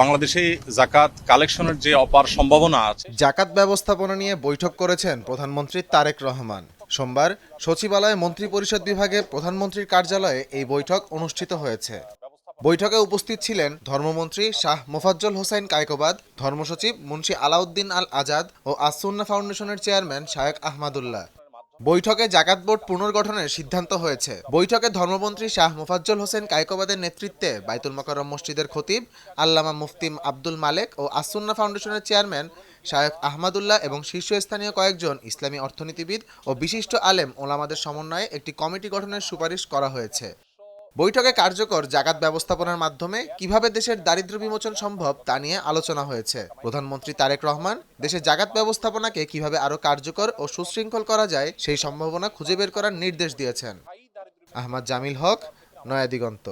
বাংলাদেশে জাকাত কালেকশনের যে অপার সম্ভাবনা আছে। জাকাত ব্যবস্থাপনা নিয়ে বৈঠক করেছেন প্রধানমন্ত্রী তারেক রহমান। সোমবার সচিবালয়ে মন্ত্রিপরিষদ বিভাগে প্রধানমন্ত্রীর কার্যালয়ে এই বৈঠক অনুষ্ঠিত হয়েছে। বৈঠকে উপস্থিত ছিলেন ধর্মমন্ত্রী শাহ মোফাজ্জল হোসাইন কায়কোবাদ, ধর্মসচিব মুন্সি আলাউদ্দিন আল আজাদ ও আসুন্না ফাউন্ডেশনের চেয়ারম্যান শায়েখ আহমাদুল্লাহ। বৈঠকে জাকাত বোর্ড পুনর্গঠনের সিদ্ধান্ত হয়েছে। বৈঠকে ধর্মমন্ত্রী শাহ মোফাজ্জল হোসেন কায়কোবাদের নেতৃত্বে বাইতুল মোকাররম মসজিদের খতিব আল্লামা মুফতি আব্দুল মালেক ও আসুন্না ফাউন্ডেশনের চেয়ারম্যান শায়েখ আহমাদুল্লাহ এবং শীর্ষস্থানীয় কয়েকজন ইসলামী অর্থনীতিবিদ ও বিশিষ্ট আলেম ওলামাদের সমন্বয়ে একটি কমিটি গঠনের সুপারিশ করা হয়েছে। বৈঠকে কার্যকর জাকাত ব্যবস্থাপনার মাধ্যমে কিভাবে দেশের দারিদ্র্য বিমোচন সম্ভব তা নিয়ে আলোচনা হয়েছে। প্রধানমন্ত্রী তারেক রহমান দেশে জাকাত ব্যবস্থাপনাকে কিভাবে আরও কার্যকর ও সুশৃঙ্খল করা যায় সেই সম্ভাবনা খুঁজে বের করার নির্দেশ দিয়েছেন। আহমদ জামিল হক, নয়া দিগন্ত।